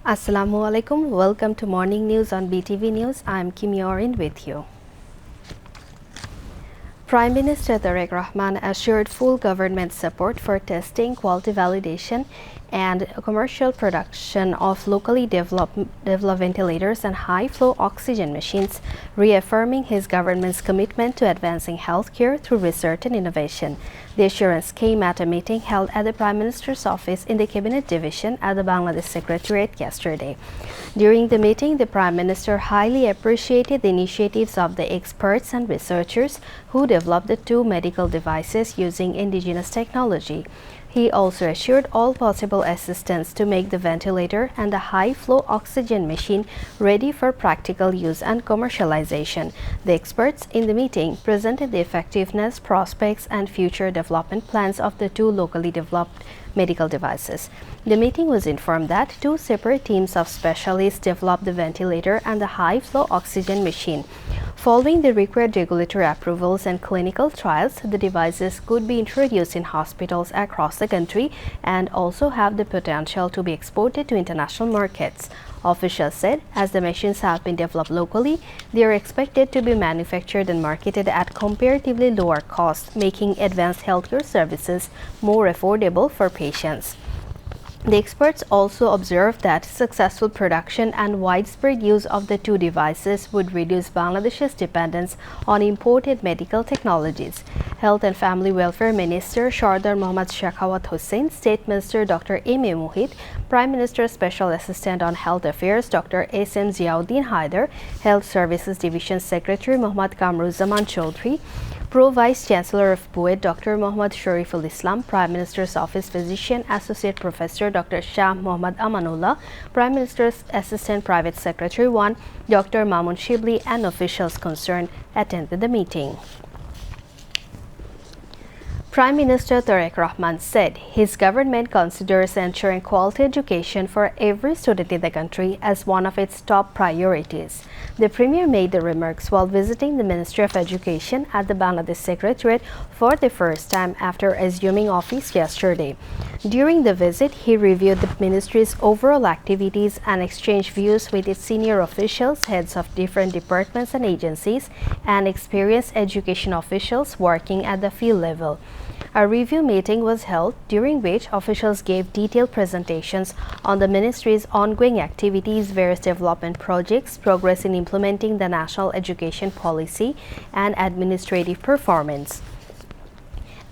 Assalamu alaikum. Welcome to Morning News on BTV News. I'm Kim Yorin with you. Prime Minister Tariq Rahman assured full government support for testing, quality validation, and commercial production of locally developed ventilators and high-flow oxygen machines, reaffirming his government's commitment to advancing healthcare through research and innovation. The assurance came at a meeting held at the Prime Minister's office in the Cabinet Division at the Bangladesh Secretariat yesterday. During the meeting, the Prime Minister highly appreciated the initiatives of the experts and researchers who developed the two medical devices using indigenous technology. He also assured all possible assistance to make the ventilator and the high-flow oxygen machine ready for practical use and commercialization. The experts in the meeting presented the effectiveness, prospects, and future development plans of the two locally developed medical devices. The meeting was informed that two separate teams of specialists developed the ventilator and the high-flow oxygen machine. Following the required regulatory approvals and clinical trials, the devices could be introduced in hospitals across the country and also have the potential to be exported to international markets. Officials said as the machines have been developed locally, they are expected to be manufactured and marketed at comparatively lower cost, making advanced healthcare services more affordable for patients. The experts also observed that successful production and widespread use of the two devices would reduce Bangladesh's dependence on imported medical technologies. Health and Family Welfare Minister Sardar Mohammad Shekhawat Hussain, State Minister Dr. M.A. Mohit, Prime Minister's Special Assistant on Health Affairs Dr. S.M. Ziauddin Haider, Health Services Division Secretary Mohammad Kamruzzaman Chaudhry, Pro Vice Chancellor of BUET Dr. Mohammad Shariful Islam, Prime Minister's Office Physician Associate Professor Dr. Shah Mohammad Amanullah, Prime Minister's Assistant Private Secretary 1 Dr. Mamun Shibli, and officials concerned attended the meeting. Prime Minister Tariq Rahman said his government considers ensuring quality education for every student in the country as one of its top priorities. The Premier made the remarks while visiting the Ministry of Education at the Bangladesh Secretariat for the first time after assuming office yesterday. During the visit, he reviewed the ministry's overall activities and exchanged views with its senior officials, heads of different departments and agencies, and experienced education officials working at the field level. A review meeting was held during which officials gave detailed presentations on the ministry's ongoing activities, various development projects, progress in implementing the national education policy, and administrative performance.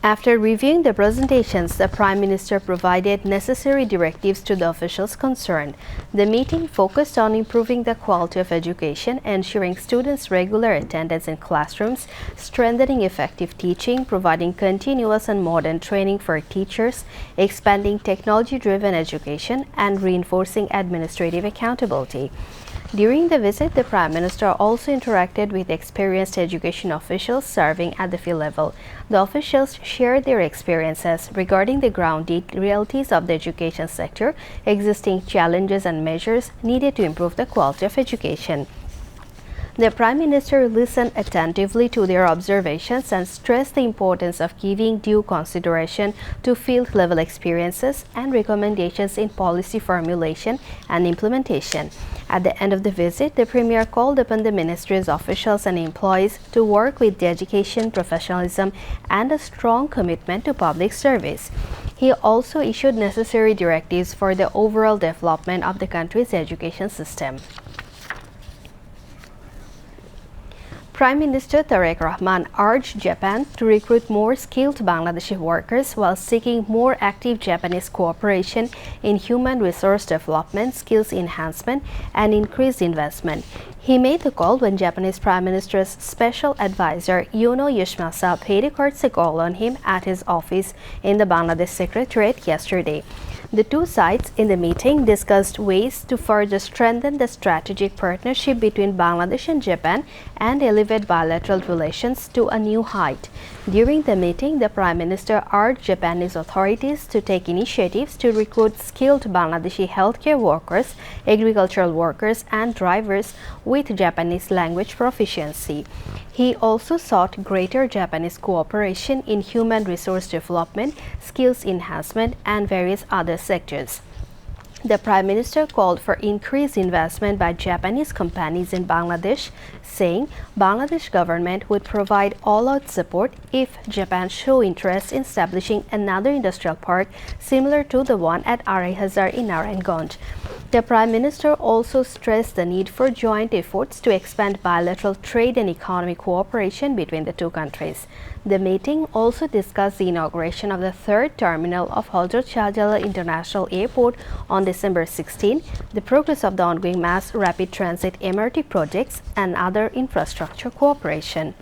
After reviewing the presentations, the Prime Minister provided necessary directives to the officials concerned. The meeting focused on improving the quality of education, ensuring students' regular attendance in classrooms, strengthening effective teaching, providing continuous and modern training for teachers, expanding technology-driven education, and reinforcing administrative accountability. During the visit, the Prime Minister also interacted with experienced education officials serving at the field level. The officials shared their experiences regarding the ground realities of the education sector, existing challenges and measures needed to improve the quality of education. The Prime Minister listened attentively to their observations and stressed the importance of giving due consideration to field-level experiences and recommendations in policy formulation and implementation. At the end of the visit, the Premier called upon the Ministry's officials and employees to work with dedication, professionalism, and a strong commitment to public service. He also issued necessary directives for the overall development of the country's education system. Prime Minister Tariq Rahman urged Japan to recruit more skilled Bangladeshi workers while seeking more active Japanese cooperation in human resource development, skills enhancement, and increased investment. He made the call when Japanese Prime Minister's Special Advisor Yuno Yoshimasa paid a courtesy call on him at his office in the Bangladesh Secretariat yesterday. The two sides in the meeting discussed ways to further strengthen the strategic partnership between Bangladesh and Japan and elevate bilateral relations to a new height. During the meeting, the Prime Minister urged Japanese authorities to take initiatives to recruit skilled Bangladeshi healthcare workers, agricultural workers, and drivers with Japanese language proficiency. He also sought greater Japanese cooperation in human resource development, skills enhancement, and various other sectors. The Prime Minister called for increased investment by Japanese companies in Bangladesh, saying Bangladesh government would provide all-out support if Japan show interest in establishing another industrial park similar to the one at Arai Hazar in Narayanganj. The Prime Minister also stressed the need for joint efforts to expand bilateral trade and economic cooperation between the two countries. The meeting also discussed the inauguration of the third terminal of Hazrat Shahjalal International Airport on December 16, the progress of the ongoing mass rapid transit MRT projects, and other infrastructure cooperation.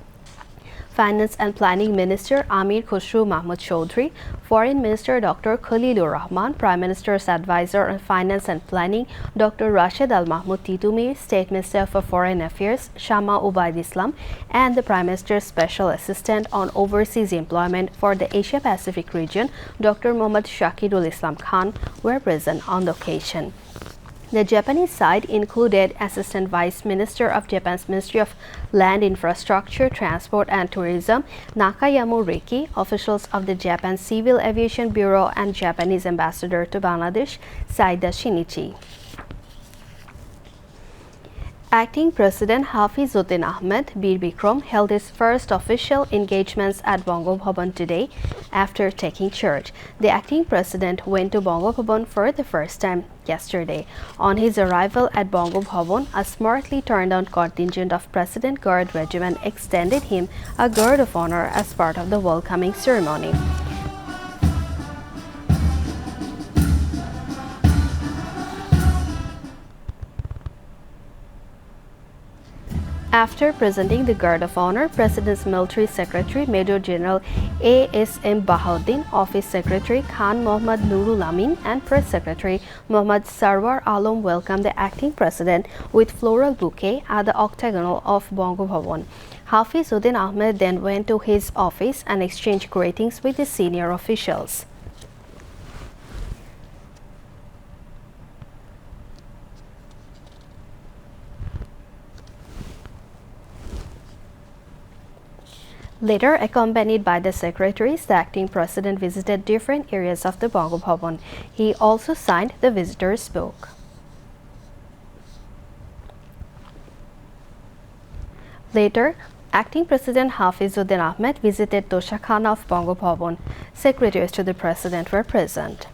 Finance and Planning Minister Amir Khusru Mahmood Choudhury, Foreign Minister Dr. Khalilur Rahman, Prime Minister's Advisor on Finance and Planning Dr. Rashid Al Mahmood Titumir, State Minister for Foreign Affairs Shama Ubaid Islam, and the Prime Minister's Special Assistant on Overseas Employment for the Asia Pacific region Dr. Muhammad Shakirul Islam Khan were present on the occasion. The Japanese side included Assistant Vice Minister of Japan's Ministry of Land Infrastructure, Transport and Tourism, Nakayamo Riki, officials of the Japan Civil Aviation Bureau, and Japanese Ambassador to Bangladesh, Saida Shinichi. Acting President Hafizuddin Ahmed Bir Bikram held his first official engagements at Bongo Bhavan today after taking charge. The acting president went to Bongo Bhavan for the first time yesterday. On his arrival at Bongo Bhavan, a smartly turned on contingent of President Guard Regiment extended him a guard of honor as part of the welcoming ceremony. After presenting the Guard of Honor, President's Military Secretary Major General A.S.M. Bahauddin, Office Secretary Khan Mohammad Nurul Amin, and Press Secretary Mohammad Sarwar Alam welcomed the acting president with floral bouquet at the octagonal of Bongo Bhavan. Hafizuddin Ahmed then went to his office and exchanged greetings with the senior officials. Later, accompanied by the secretaries, the acting president visited different areas of the Bongo Bhavan. He also signed the visitor's book. Later, acting President Hafizuddin Ahmed visited Toshakhana of Bongo Bhavan. Secretaries to the president were present.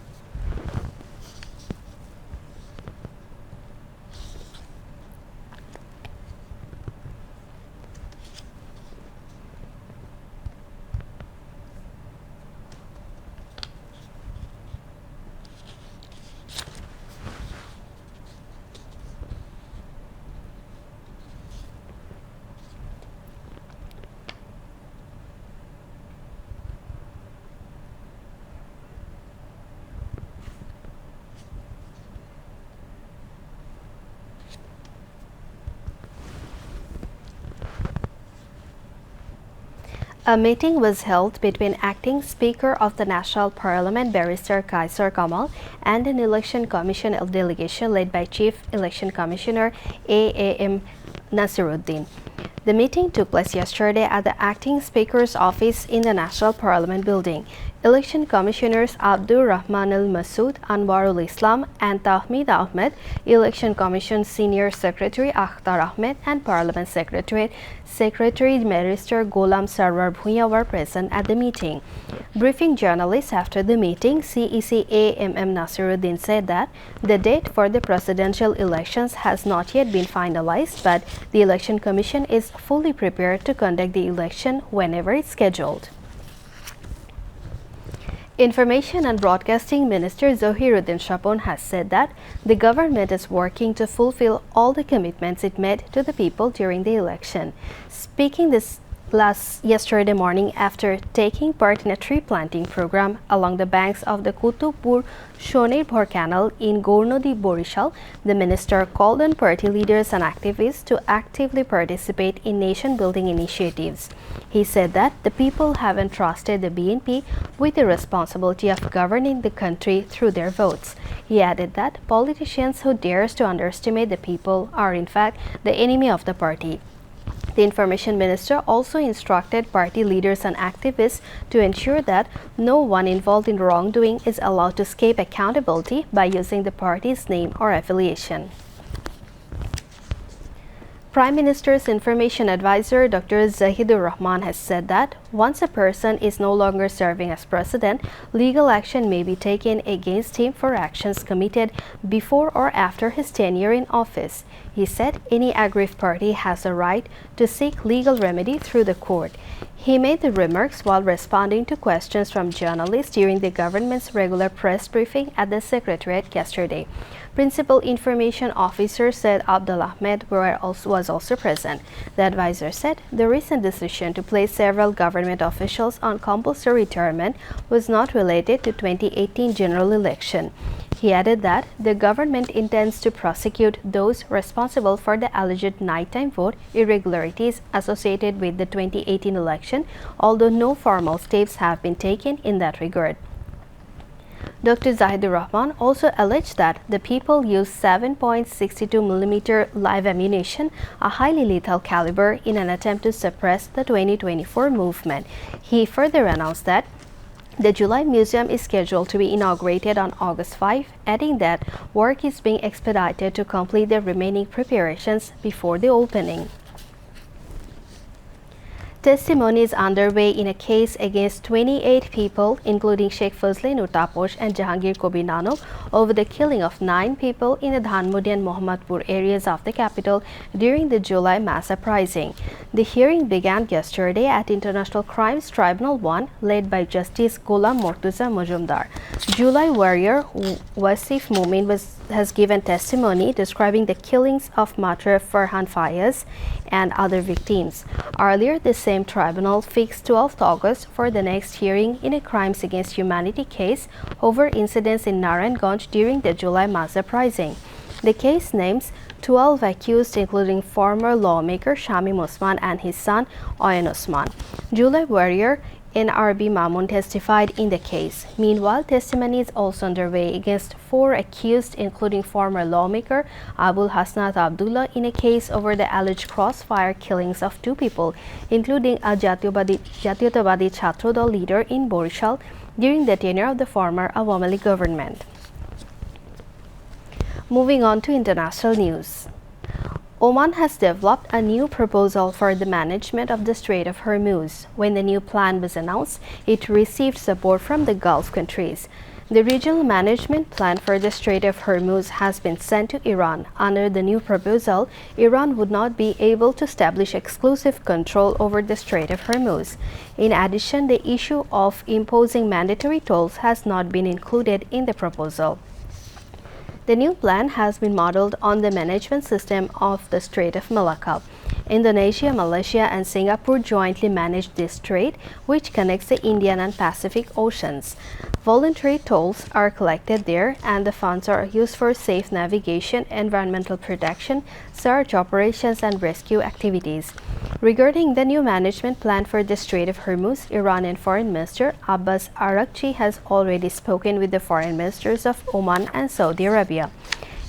A meeting was held between Acting Speaker of the National Parliament Barrister Kaisar Kamal and an Election Commission delegation led by Chief Election Commissioner A.M. Nasiruddin. The meeting took place yesterday at the Acting Speaker's office in the National Parliament building. Election Commissioners Abdur Rahman Al-Masood, Anwarul Islam and Tahmid Ahmed, Election Commission Senior Secretary Akhtar Ahmed and Parliament Secretary Barrister Golam Sarwar Bhuiya were present at the meeting. Briefing journalists after the meeting, CEC A.M.M. Nasiruddin said that the date for the presidential elections has not yet been finalized, but the Election Commission is fully prepared to conduct the election whenever it's scheduled. Information and Broadcasting Minister Zohiruddin Shapon has said that the government is working to fulfill all the commitments it made to the people during the election. Speaking yesterday morning after taking part in a tree planting program along the banks of the Kutubpur Shonir Canal in Gornodi, Borishal, the minister called on party leaders and activists to actively participate in nation-building initiatives. He said that the people have entrusted the BNP with the responsibility of governing the country through their votes. He added that politicians who dares to underestimate the people are in fact the enemy of the party. The information minister also instructed party leaders and activists to ensure that no one involved in wrongdoing is allowed to escape accountability by using the party's name or affiliation. Prime Minister's Information Advisor Dr. Zahidur Rahman has said that once a person is no longer serving as president, legal action may be taken against him for actions committed before or after his tenure in office. He said any aggrieved party has a right to seek legal remedy through the court. He made the remarks while responding to questions from journalists during the government's regular press briefing at the Secretariat yesterday. Principal Information Officer Said Abdul Ahmed was also present. The advisor said the recent decision to place several government officials on compulsory retirement was not related to 2018 general election. He added that the government intends to prosecute those responsible for the alleged nighttime vote irregularities associated with the 2018 election, although no formal steps have been taken in that regard. Dr. Zahidur Rahman also alleged that the people used 7.62mm live ammunition, a highly lethal caliber, in an attempt to suppress the 2024 movement. He further announced that the July Museum is scheduled to be inaugurated on August 5, adding that work is being expedited to complete the remaining preparations before the opening. Testimony is underway in a case against 28 people, including Sheikh Fazle Nur Taposh and Jahangir Kobir Nano, over the killing of 9 people in the Dhanmodi and Mohammadpur areas of the capital during the July mass uprising. The hearing began yesterday at International Crimes Tribunal 1, led by Justice Ghulam Mortuza Majumdar. July warrior Wasif Mumin has given testimony describing the killings of Matra Farhan Fayez and other victims. Earlier, the same tribunal fixed 12th August for the next hearing in a crimes against humanity case over incidents in Narayanganj during the July mass uprising. The case names 12 accused, including former lawmaker Shamim Osman and his son Oyan Osman. July warrior NRB Mamun testified in the case. Meanwhile, testimony is also underway against 4 accused, including former lawmaker Abul Hasnat Abdullah, in a case over the alleged crossfire killings of 2 people, including a Jatiyotawadi Chhatrodol leader in Borishal during the tenure of the former Awami League government. Moving on to international news. Oman has developed a new proposal for the management of the Strait of Hormuz. When the new plan was announced, it received support from the Gulf countries. The regional management plan for the Strait of Hormuz has been sent to Iran. Under the new proposal, Iran would not be able to establish exclusive control over the Strait of Hormuz. In addition, the issue of imposing mandatory tolls has not been included in the proposal. The new plan has been modeled on the management system of the Strait of Malacca. Indonesia, Malaysia, and Singapore jointly manage this strait, which connects the Indian and Pacific Oceans. Voluntary tolls are collected there, and the funds are used for safe navigation, environmental protection, search operations, and rescue activities. Regarding the new management plan for the Strait of Hormuz, Iranian Foreign Minister Abbas Araghchi has already spoken with the foreign ministers of Oman and Saudi Arabia.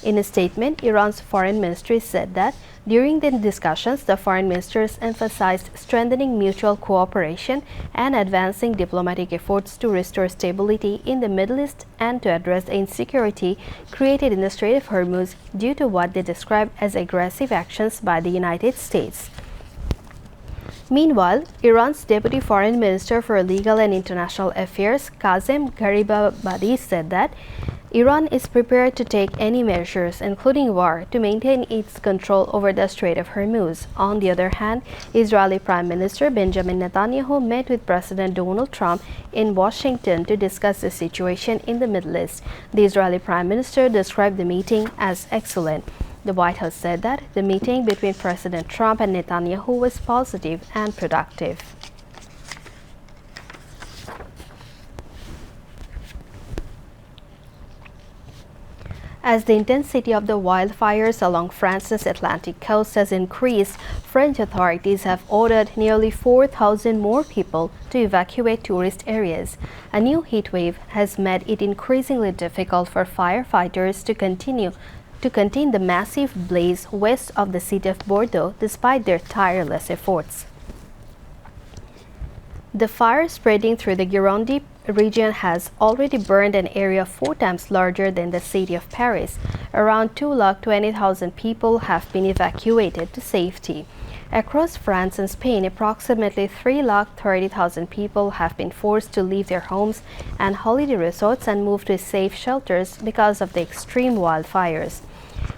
In a statement, Iran's foreign ministry said that during the discussions, the foreign ministers emphasized strengthening mutual cooperation and advancing diplomatic efforts to restore stability in the Middle East and to address the insecurity created in the Strait of Hormuz due to what they described as aggressive actions by the United States. Meanwhile, Iran's Deputy Foreign Minister for Legal and International Affairs, Kazem Garibabadi, said that Iran is prepared to take any measures, including war, to maintain its control over the Strait of Hormuz. On the other hand, Israeli Prime Minister Benjamin Netanyahu met with President Donald Trump in Washington to discuss the situation in the Middle East. The Israeli Prime Minister described the meeting as excellent. The White House said that the meeting between President Trump and Netanyahu was positive and productive. As the intensity of the wildfires along France's Atlantic coast has increased, French authorities have ordered nearly 4,000 more people to evacuate tourist areas. A new heat wave has made it increasingly difficult for firefighters to continue to contain the massive blaze west of the city of Bordeaux despite their tireless efforts. The fire spreading through the Gironde region has already burned an area 4 times larger than the city of Paris. Around 220,000 people have been evacuated to safety. Across France and Spain, approximately 330,000 people have been forced to leave their homes and holiday resorts and move to safe shelters because of the extreme wildfires.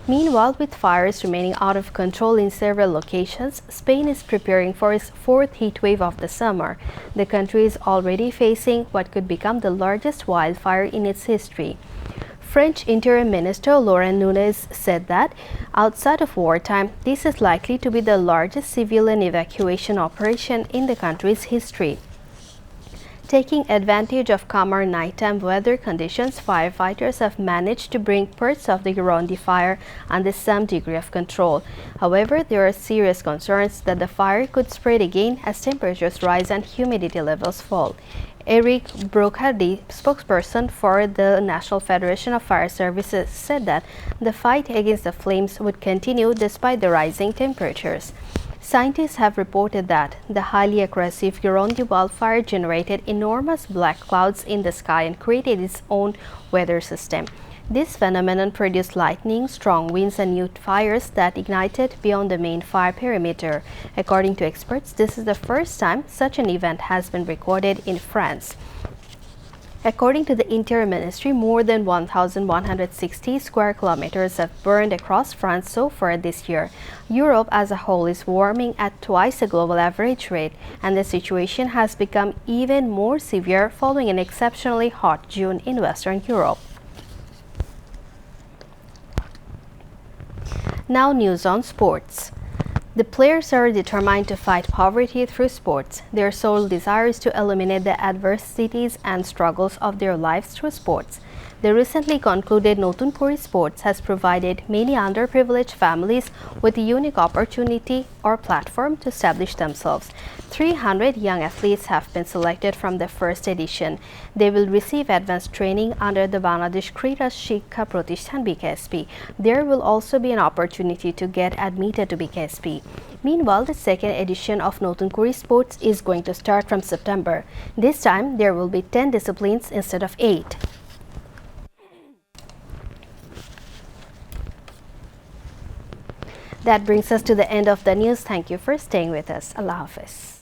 Meanwhile, with fires remaining out of control in several locations, Spain is preparing for its 4th heat wave of the summer. The country is already facing what could become the largest wildfire in its history. French Interim Minister Laurent Nunez said that, outside of wartime, this is likely to be the largest civilian evacuation operation in the country's history. Taking advantage of calmer nighttime weather conditions, firefighters have managed to bring parts of the Gironde fire under some degree of control. However, there are serious concerns that the fire could spread again as temperatures rise and humidity levels fall. Eric Brocardi, spokesperson for the National Federation of Fire Services, said that the fight against the flames would continue despite the rising temperatures. Scientists have reported that the highly aggressive Gironde wildfire generated enormous black clouds in the sky and created its own weather system. This phenomenon produced lightning, strong winds, and new fires that ignited beyond the main fire perimeter. According to experts, this is the first time such an event has been recorded in France. According to the Interior Ministry, more than 1,160 square kilometers have burned across France so far this year. Europe as a whole is warming at twice the global average rate, and the situation has become even more severe following an exceptionally hot June in Western Europe. Now news on sports. The players are determined to fight poverty through sports. Their sole desire is to eliminate the adversities and struggles of their lives through sports. The recently concluded Notun Kori Sports has provided many underprivileged families with a unique opportunity or platform to establish themselves. 300 young athletes have been selected from the first edition. They will receive advanced training under the Bangladesh Krita Shikha Pratishthan BKSP. There will also be an opportunity to get admitted to BKSP. Meanwhile, the second edition of Notun Kori Sports is going to start from September. This time, there will be 10 disciplines instead of 8. That brings us to the end of the news. Thank you for staying with us. Allah Hafiz.